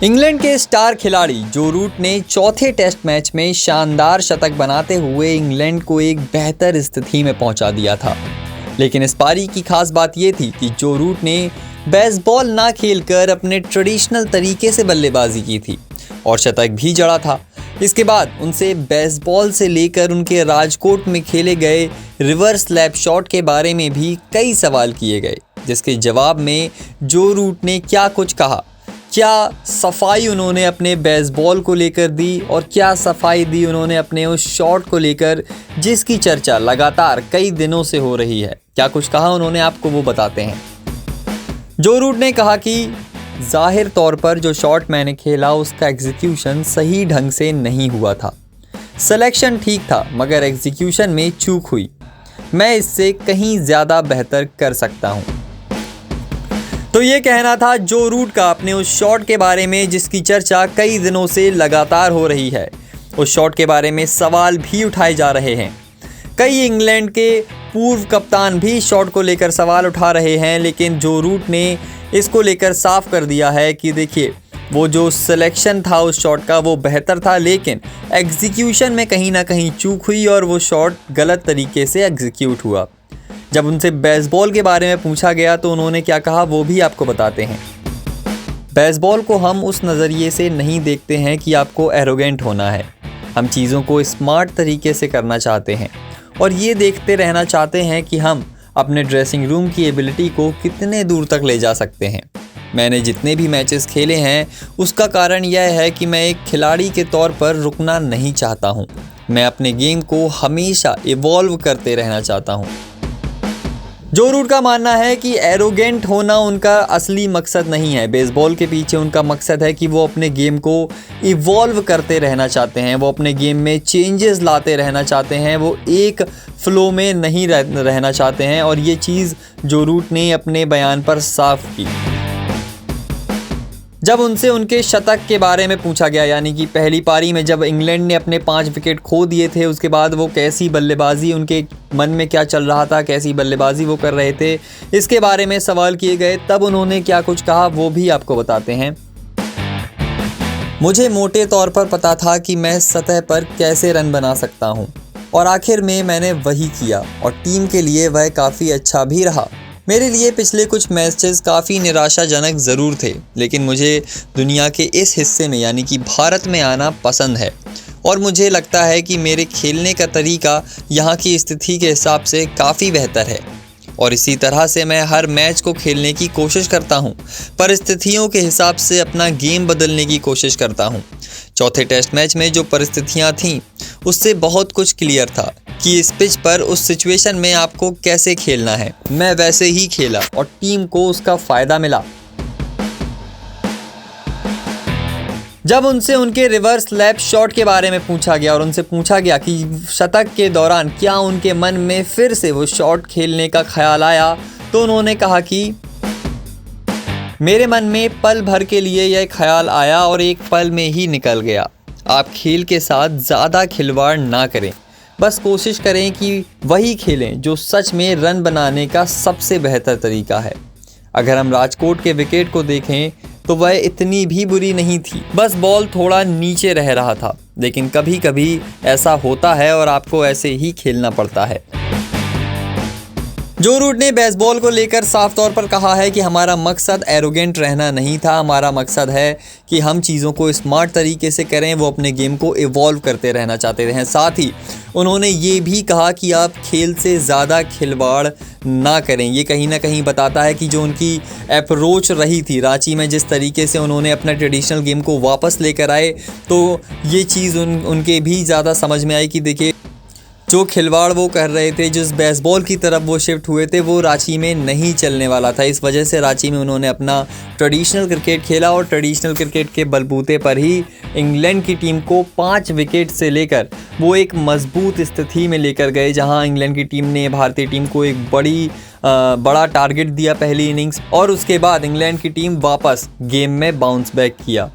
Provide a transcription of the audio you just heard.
England के star खिलाड़ी जो रूट ने चौथे टेस्ट मैच में शानदार शतक बनाते हुए इंग्लैंड को एक बेहतर स्थिति में पहुंचा दिया था। लेकिन इस पारी की खास बात यह थी कि जो रूट ने बेसबॉल ना खेलकर अपने ट्रेडिशनल तरीके से बल्लेबाजी की थी और शतक भी जड़ा था। इसके बाद उनसे बेसबॉल से लेकर उनके राजकोट में खेले गए रिवर्स स्लैप शॉट के बारे में भी कई सवाल किए गए, जिसके जवाब में जो रूट ने क्या कुछ कहा, क्या सफाई उन्होंने अपने बेसबॉल को लेकर दी और क्या सफाई दी उन्होंने अपने उस शॉट को लेकर जिसकी चर्चा लगातार कई दिनों से हो रही है। क्या कुछ कहा उन्होंने, आपको वो बताते हैं। जो रूट ने कहा कि जाहिर तौर पर जो शॉट मैंने खेला उसका एग्जीक्यूशन सही ढंग से नहीं हुआ था। सिलेक्शन ठीक था मगर एग्जीक्यूशन में चूक हुई। मैं इससे कहीं ज़्यादा बेहतर कर सकता हूँ। तो ये कहना था जो रूट का अपने उस शॉट के बारे में जिसकी चर्चा कई दिनों से लगातार हो रही है। उस शॉट के बारे में सवाल भी उठाए जा रहे हैं। कई इंग्लैंड के पूर्व कप्तान भी शॉट को लेकर सवाल उठा रहे हैं, लेकिन जो रूट ने इसको लेकर साफ कर दिया है कि देखिए वो जो सिलेक्शन था उस शॉट का वो बेहतर था, लेकिन एग्जीक्यूशन में कहीं ना कहीं चूक हुई और वो शॉट गलत तरीके से एग्जीक्यूट हुआ। जब उनसे बेसबॉल के बारे में पूछा गया तो उन्होंने क्या कहा वो भी आपको बताते हैं। बेसबॉल को हम उस नज़रिए से नहीं देखते हैं कि आपको एरोगेंट होना है। हम चीज़ों को स्मार्ट तरीके से करना चाहते हैं और ये देखते रहना चाहते हैं कि हम अपने ड्रेसिंग रूम की एबिलिटी को कितने दूर तक ले जा सकते हैं। मैंने जितने भी मैचेस खेले हैं उसका कारण यह है कि मैं एक खिलाड़ी के तौर पर रुकना नहीं चाहता हूँ। मैं अपने गेम को हमेशा इवॉल्व करते रहना चाहता हूँ। जो रूट का मानना है कि एरोगेंट होना उनका असली मकसद नहीं है। बेसबॉल के पीछे उनका मकसद है कि वो अपने गेम को इवॉल्व करते रहना चाहते हैं, वो अपने गेम में चेंजेस लाते रहना चाहते हैं, वो एक फ्लो में नहीं रहना चाहते हैं। और ये चीज़ जो रूट ने अपने बयान पर साफ की। जब उनसे उनके शतक के बारे में पूछा गया, यानी कि पहली पारी में जब इंग्लैंड ने अपने 5 विकेट खो दिए थे, उसके बाद वो कैसी बल्लेबाजी, उनके मन में क्या चल रहा था, कैसी बल्लेबाजी वो कर रहे थे, इसके बारे में सवाल किए गए। तब उन्होंने क्या कुछ कहा वो भी आपको बताते हैं। मुझे मोटे तौर पर पता था कि मैं सतह पर कैसे रन बना सकता हूँ और आखिर में मैंने वही किया और टीम के लिए वह काफ़ी अच्छा भी रहा। मेरे लिए पिछले कुछ मैचेस काफ़ी निराशाजनक ज़रूर थे, लेकिन मुझे दुनिया के इस हिस्से में यानी कि भारत में आना पसंद है और मुझे लगता है कि मेरे खेलने का तरीका यहाँ की स्थिति के हिसाब से काफ़ी बेहतर है और इसी तरह से मैं हर मैच को खेलने की कोशिश करता हूँ। परिस्थितियों के हिसाब से अपना गेम बदलने की कोशिश करता हूँ। चौथे टेस्ट मैच में जो परिस्थितियाँ थीं उससे बहुत कुछ क्लियर था कि इस पिच पर उस सिचुएशन में आपको कैसे खेलना है। मैं वैसे ही खेला और टीम को उसका फ़ायदा मिला। जब उनसे उनके रिवर्स स्लैप शॉट के बारे में पूछा गया और उनसे पूछा गया कि शतक के दौरान क्या उनके मन में फिर से वो शॉट खेलने का ख्याल आया, तो उन्होंने कहा कि मेरे मन में पल भर के लिए यह ख्याल आया और एक पल में ही निकल गया। आप खेल के साथ ज़्यादा खिलवाड़ ना करें, बस कोशिश करें कि वही खेलें जो सच में रन बनाने का सबसे बेहतर तरीका है। अगर हम राजकोट के विकेट को देखें तो वह इतनी भी बुरी नहीं थी, बस बॉल थोड़ा नीचे रह रहा था, लेकिन कभी कभी ऐसा होता है और आपको ऐसे ही खेलना पड़ता है। जो रूट ने बेसबॉल को लेकर साफ तौर पर कहा है कि हमारा मकसद एरोगेंट रहना नहीं था, हमारा मकसद है कि हम चीज़ों को स्मार्ट तरीके से करें, वो अपने गेम को इवॉल्व करते रहना चाहते हैं। साथ ही उन्होंने ये भी कहा कि आप खेल से ज़्यादा खिलवाड़ ना करें। ये कहीं ना कहीं बताता है कि जो उनकी अप्रोच रही थी रांची में, जिस तरीके से उन्होंने अपना ट्रेडिशनल गेम को वापस लेकर आए, तो ये चीज़ उनके भी ज़्यादा समझ में आई कि देखिए जो खिलवाड़ वो कर रहे थे, जिस बेसबॉल की तरफ वो शिफ्ट हुए थे, वो रांची में नहीं चलने वाला था। इस वजह से रांची में उन्होंने अपना ट्रेडिशनल क्रिकेट खेला और ट्रेडिशनल क्रिकेट के बलबूते पर ही इंग्लैंड की टीम को 5 विकेट से लेकर वो एक मजबूत स्थिति में लेकर गए, जहां इंग्लैंड की टीम ने भारतीय टीम को एक बड़ा टारगेट दिया पहली इनिंग्स और उसके बाद इंग्लैंड की टीम वापस गेम में बाउंस बैक किया।